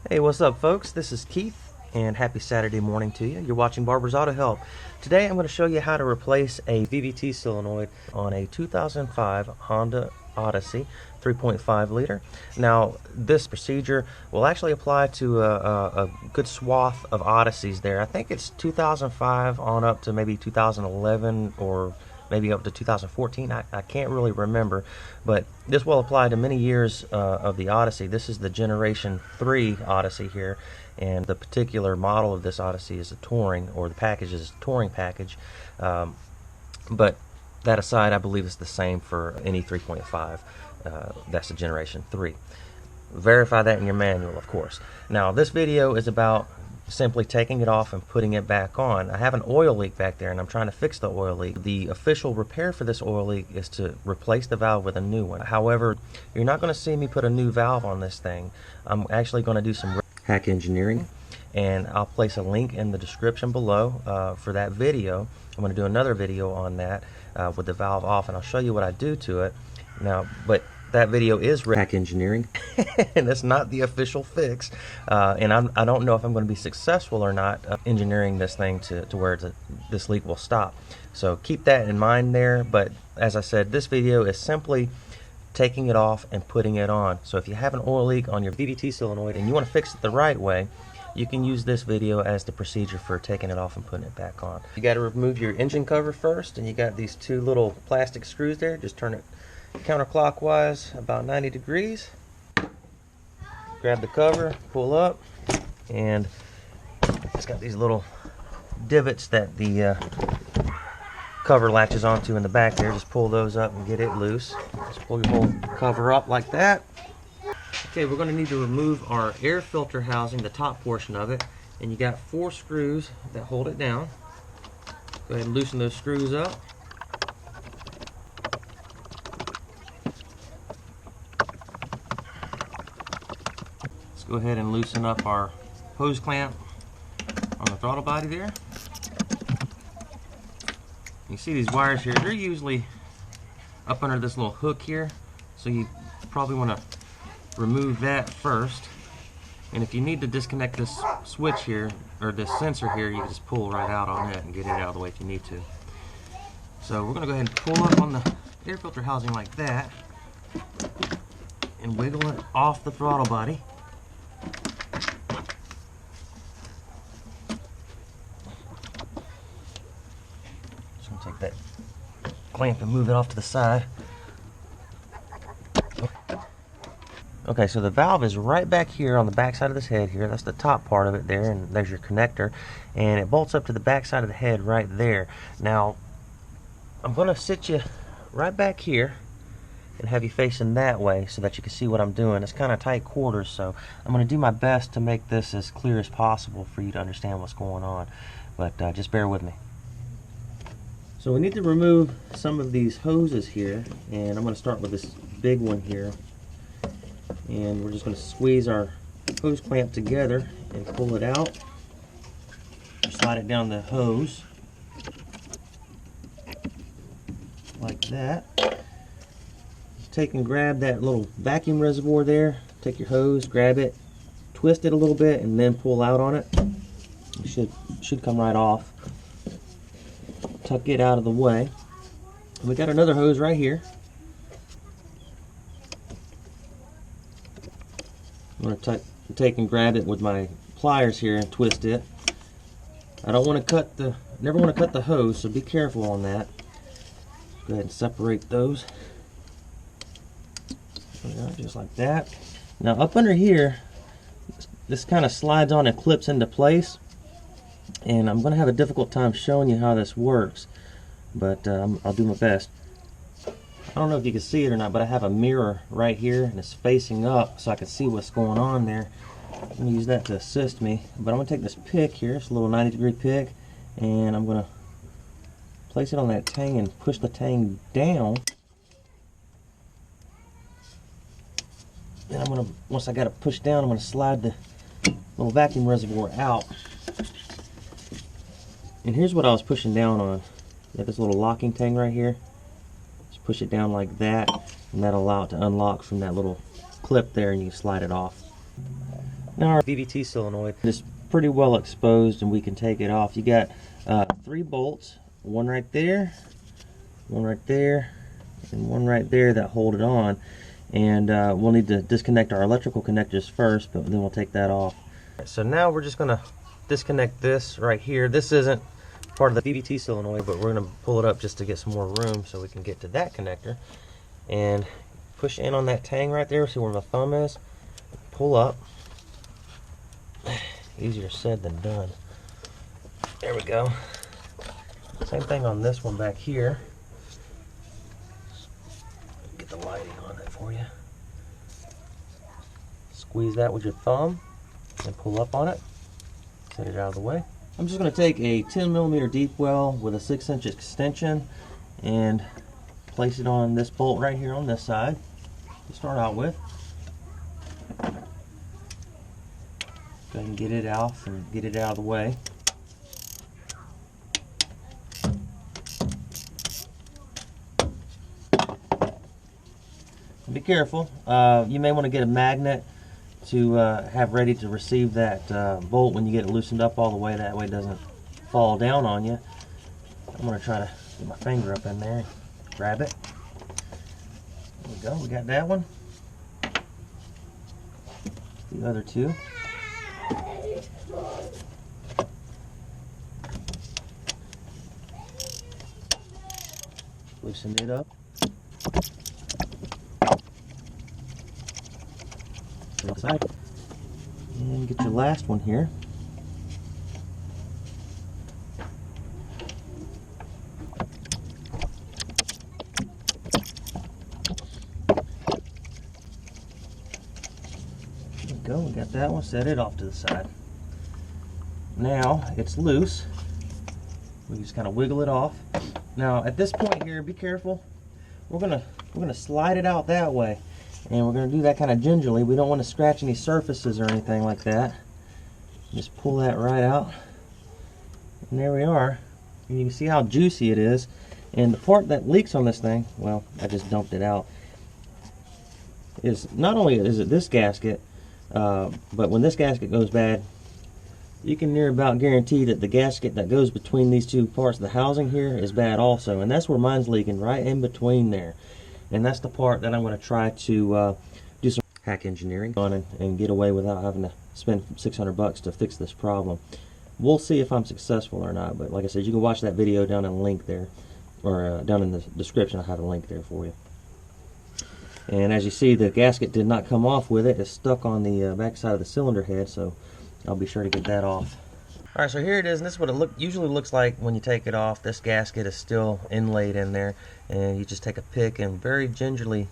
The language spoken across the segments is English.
Hey, what's up, folks? This is Keith, and happy Saturday morning to you. You're watching Barber's Auto Help. Today I'm going to show you how to replace a VVT solenoid on a 2005 Honda Odyssey 3.5 liter. Now, this procedure will actually apply to a good swath of Odysseys there. I think it's 2005 on up to maybe 2011 or maybe up to 2014. I can't really remember, but this will apply to many years of the Odyssey. This is the Generation 3 Odyssey here, and the particular model of this Odyssey is a touring, or the package is a touring package. But that aside, I believe it's the same for any 3.5. That's the Generation 3. Verify that in your manual, of course. Now, this video is about simply taking it off and putting it back on. I have an oil leak back there and I'm trying to fix the oil leak. The official repair for this oil leak is to replace the valve with a new one. However, you're not going to see me put a new valve on this thing. I'm actually going to do some hack engineering, and I'll place a link in the description below for that video. I'm going to do another video on that with the valve off, and I'll show you what I do to it. Now, but that video is hack engineering, and it's not the official fix. And I don't know if I'm going to be successful or not engineering this thing to where this leak will stop. So keep that in mind there. But as I said, this video is simply taking it off and putting it on. So if you have an oil leak on your VVT solenoid and you want to fix it the right way, you can use this video as the procedure for taking it off and putting it back on. You got to remove your engine cover first, and you got these two little plastic screws there. Just turn it counterclockwise about 90 degrees. Grab the cover, pull up, and it's got these little divots that the cover latches onto in the back there. Just pull those up and get it loose. Just pull your whole cover up like that. Okay, we're going to need to remove our air filter housing, the top portion of it, and you got 4 screws that hold it down. Go ahead and loosen those screws up. Go ahead and loosen up our hose clamp on the throttle body there. You see these wires here, they're usually up under this little hook here, so you probably want to remove that first. And if you need to disconnect this switch here, or this sensor here, you can just pull right out on it and get it out of the way if you need to. So we're going to go ahead and pull up on the air filter housing like that and wiggle it off the throttle body. Take that clamp and move it off to the side. Okay, so the valve is right back here on the back side of this head here. That's the top part of it there, and there's your connector, and it bolts up to the back side of the head right there. Now, I'm going to sit you right back here and have you facing that way so that you can see what I'm doing. It's kind of tight quarters, so I'm going to do my best to make this as clear as possible for you to understand what's going on, but just bear with me. So we need to remove some of these hoses here, and I'm going to start with this big one here, and we're just going to squeeze our hose clamp together and pull it out. Slide it down the hose like that. Take and grab that little vacuum reservoir there. Take your hose, grab it, twist it a little bit, and then pull out on it. It should come right off. Tuck it out of the way. We got another hose right here. I'm going to take and grab it with my pliers here and twist it. I don't want to never want to cut the hose, so be careful on that. Go ahead and separate those. Just like that. Now up under here, this kind of slides on and clips into place. And I'm going to have a difficult time showing you how this works, but I'll do my best. I don't know if you can see it or not, but I have a mirror right here, and it's facing up so I can see what's going on there. I'm going to use that to assist me, but I'm going to take this pick here, it's a little 90-degree pick, and I'm going to place it on that tang and push the tang down. And I'm going to, once I got it pushed down, I'm going to slide the little vacuum reservoir out. And here's what I was pushing down on. You have this little locking tang right here. Just push it down like that, and that'll allow it to unlock from that little clip there, and you slide it off. Now our VVT solenoid is pretty well exposed and we can take it off. You got 3 bolts, one right there, and one right there that hold it on. And we'll need to disconnect our electrical connectors first, but then we'll take that off. So now we're just going to disconnect this right here. This isn't part of the VVT solenoid, but we're going to pull it up just to get some more room so we can get to that connector. And push in on that tang right there, see where my thumb is. Pull up. Easier said than done. There we go. Same thing on this one back here. Get the lighting on it for you. Squeeze that with your thumb and pull up on it. Set it out of the way. I'm just going to take a 10mm deep well with a 6-inch extension and place it on this bolt right here on this side to start out with. Go ahead and get it off and get it out of the way. Be careful. You may want to get a magnet to have ready to receive that bolt when you get it loosened up all the way. That way it doesn't fall down on you. I'm going to try to get my finger up in there and grab it. There we go. We got that one. The other two. Loosen it up. Outside. And get your last one here. There we go, we got that one. Set it off to the side. Now it's loose. We just kind of wiggle it off. Now at this point here, be careful. We're gonna slide it out that way. And we're going to do that kind of gingerly. We don't want to scratch any surfaces or anything like that. Just pull that right out. And there we are. And you can see how juicy it is. And the part that leaks on this thing, well, I just dumped it out, is not only is it this gasket, but when this gasket goes bad, you can near about guarantee that the gasket that goes between these two parts of the housing here is bad also. And that's where mine's leaking, right in between there. And that's the part that I'm going to try to do some hack engineering on and get away without having to spend $600 to fix this problem. We'll see if I'm successful or not, but like I said, you can watch that video down in the link there, or down in the description. I have a link there for you. And as you see, the gasket did not come off with it. It's stuck on the back side of the cylinder head, so I'll be sure to get that off. Alright, so here it is, and this is what it usually looks like when you take it off. This gasket is still inlaid in there, and you just take a pick and very gingerly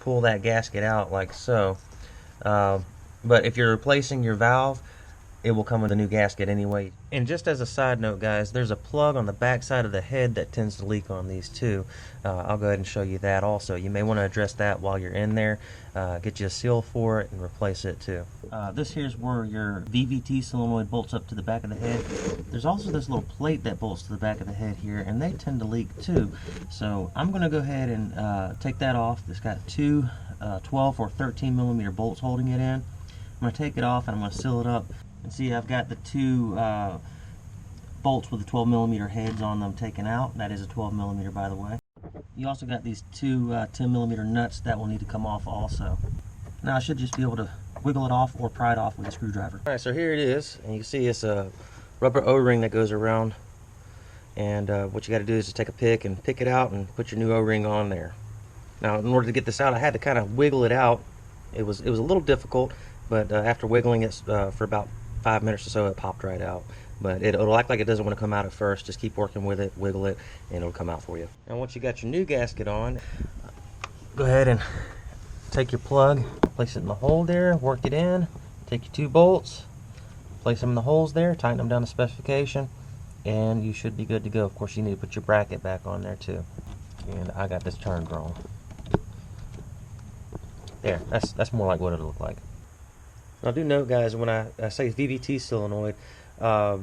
pull that gasket out like so. But if you're replacing your valve, it will come with a new gasket anyway. And just as a side note, guys, there's a plug on the back side of the head that tends to leak on these too. I'll go ahead and show you that also. You may want to address that while you're in there. Get you a seal for it and replace it too. This here's where your VVT solenoid bolts up to the back of the head. There's also this little plate that bolts to the back of the head here, and they tend to leak too. So I'm going to go ahead and take that off. It's got two 12 or 13mm bolts holding it in. I'm going to take it off and I'm going to seal it up. And see, I've got the two bolts with the 12mm heads on them taken out. That is a 12mm, by the way. You also got these two 10mm nuts that will need to come off also. Now I should just be able to wiggle it off or pry it off with a screwdriver. Alright, so here it is, and you can see it's a rubber O-ring that goes around. And what you got to do is just take a pick and pick it out and put your new O-ring on there. Now, in order to get this out, I had to kind of wiggle it out. It was a little difficult, but after wiggling it for about 5 minutes or so, it popped right out. But it'll act like it doesn't want to come out at first. Just keep working with it, wiggle it, and it'll come out for you. And once you got your new gasket on, go ahead and take your plug, place it in the hole there, work it in, take your two bolts, place them in the holes there, tighten them down to specification, and you should be good to go. Of course, you need to put your bracket back on there too. And I got this turned wrong. There, that's more like what it'll look like. Now do note, guys, when I say VVT solenoid, the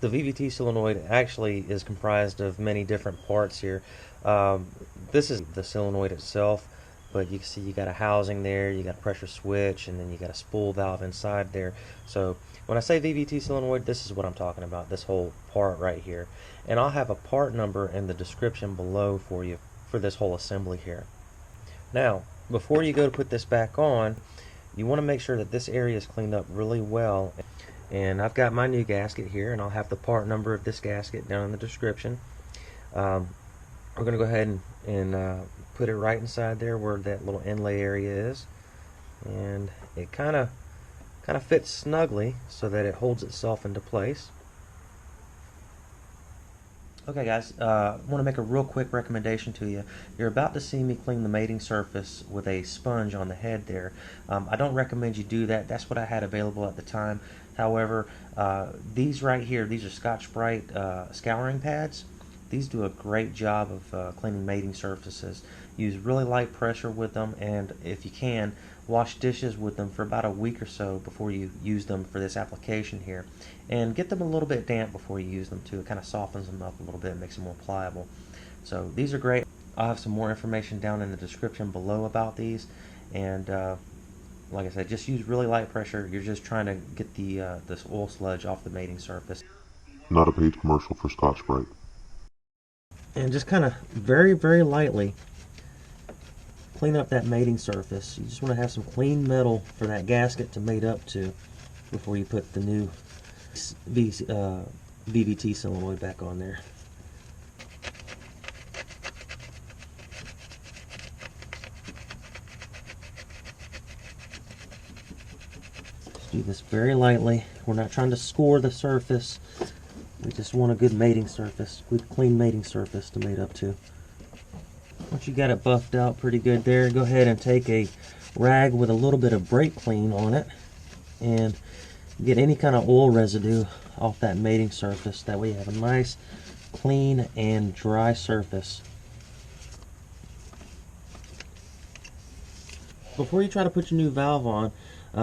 VVT solenoid actually is comprised of many different parts here. This is the solenoid itself. but you can see you got a housing there, you got a pressure switch, and then you got a spool valve inside there. So when I say VVT solenoid, this is what I'm talking about, this whole part right here. And I'll have a part number in the description below for you for this whole assembly here. Now, before you go to put this back on, you want to make sure that this area is cleaned up really well. And I've got my new gasket here, and I'll have the part number of this gasket down in the description. We're going to go ahead and put it right inside there where that little inlay area is, and it kind of fits snugly so that it holds itself into place. Okay guys, I want to make a real quick recommendation to you. You're about to see me clean the mating surface with a sponge on the head there. I don't recommend you do that. That's what I had available at the time. However, these right here, these are Scotch-Brite scouring pads. These do a great job of cleaning mating surfaces. Use really light pressure with them, and if you can, wash dishes with them for about a week or so before you use them for this application here. And get them a little bit damp before you use them too. It kind of softens them up a little bit, makes them more pliable. So these are great. I'll have some more information down in the description below about these. And like I said, just use really light pressure. You're just trying to get this oil sludge off the mating surface. Not a paid commercial for Scotch-Brite. And just kind of very, very lightly clean up that mating surface. You just want to have some clean metal for that gasket to mate up to before you put the new VVT solenoid back on there. Just do this very lightly. We're not trying to score the surface. We just want a good mating surface, good clean mating surface to mate up to. Once you got it buffed out pretty good there, go ahead and take a rag with a little bit of brake clean on it and get any kind of oil residue off that mating surface. That way you have a nice, clean, and dry surface. Before you try to put your new valve on,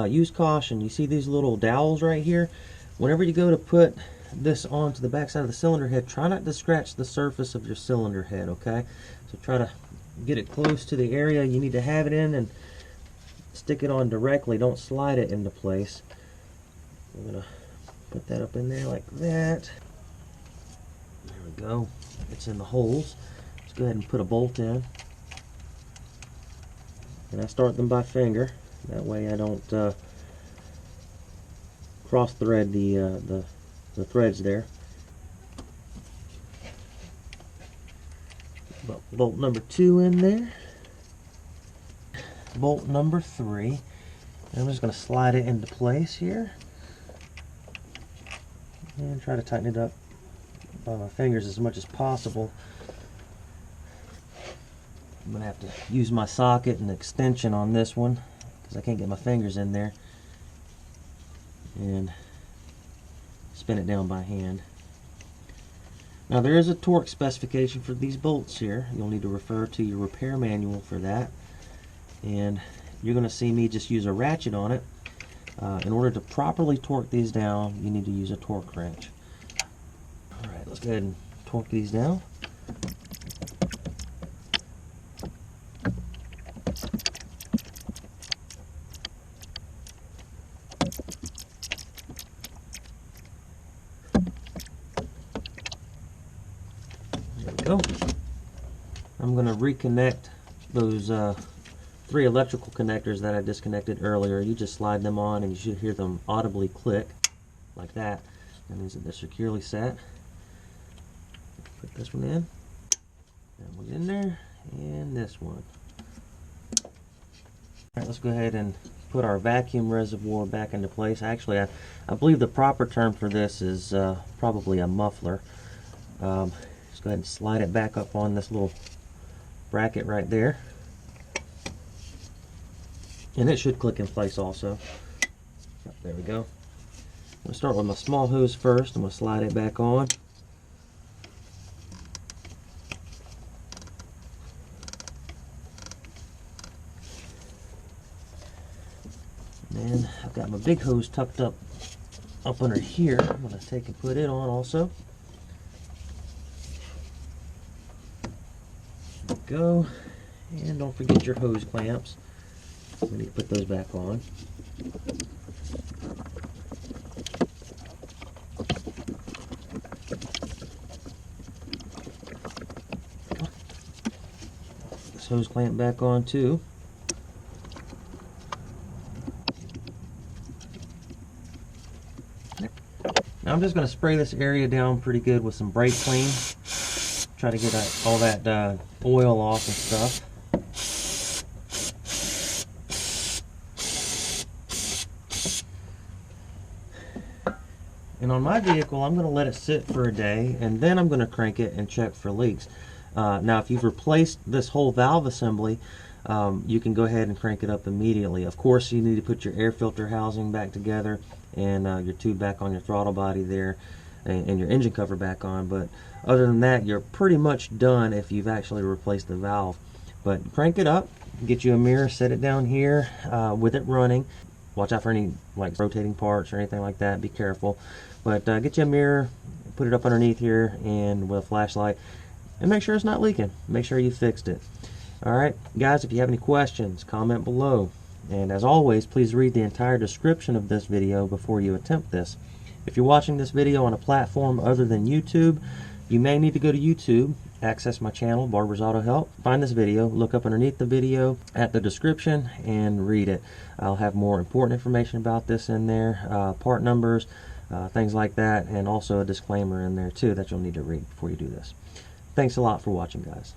use caution. You see these little dowels right here? Whenever you go to put this onto the back side of the cylinder head, try not to scratch the surface of your cylinder head, okay? So try to get it close to the area you need to have it in and stick it on directly. Don't slide it into place. I'm gonna put that up in there like that. There we go. It's in the holes. Let's go ahead and put a bolt in. And I start them by finger. That way I don't cross thread the threads there. Bolt number 2 in there. Bolt number 3. And I'm just going to slide it into place here. And try to tighten it up by my fingers as much as possible. I'm going to have to use my socket and extension on this one because I can't get my fingers in there. And spin it down by hand. Now there is a torque specification for these bolts here. You'll need to refer to your repair manual for that. And you're going to see me just use a ratchet on it. In order to properly torque these down, you need to use a torque wrench. Alright, let's go ahead and torque these down. There we go. I'm going to reconnect those 3 electrical connectors that I disconnected earlier. You just slide them on and you should hear them audibly click like that. That means that they're securely set. Put this one in. That one's in there. And this one. Alright, let's go ahead and put our vacuum reservoir back into place. Actually, I believe the proper term for this is probably a muffler. Just go ahead and slide it back up on this little bracket right there. And it should click in place also. Yep, there we go. I'm going to start with my small hose first. I'm going to slide it back on. And I've got my big hose tucked up under here. I'm going to take and put it on also. There we go. And don't forget your hose clamps. We need to put those back on. This hose clamp back on too. Now I'm just going to spray this area down pretty good with some brake clean. Try to get all that oil off and stuff. And on my vehicle, I'm going to let it sit for a day, and then I'm going to crank it and check for leaks. Now, if you've replaced this whole valve assembly, you can go ahead and crank it up immediately. Of course, you need to put your air filter housing back together and your tube back on your throttle body there, and your engine cover back on. But other than that, you're pretty much done if you've actually replaced the valve. But crank it up, get you a mirror, set it down here with it running. Watch out for any like rotating parts or anything like that. Be careful. But get you a mirror, put it up underneath here, and with a flashlight, and make sure it's not leaking. Make sure you fixed it. Alright, guys, if you have any questions, comment below. And as always, please read the entire description of this video before you attempt this. If you're watching this video on a platform other than YouTube, you may need to go to YouTube, access my channel, Barber's Auto Help, find this video, look up underneath the video at the description, and read it. I'll have more important information about this in there, part numbers, things like that, and also a disclaimer in there too that you'll need to read before you do this. Thanks a lot for watching, guys.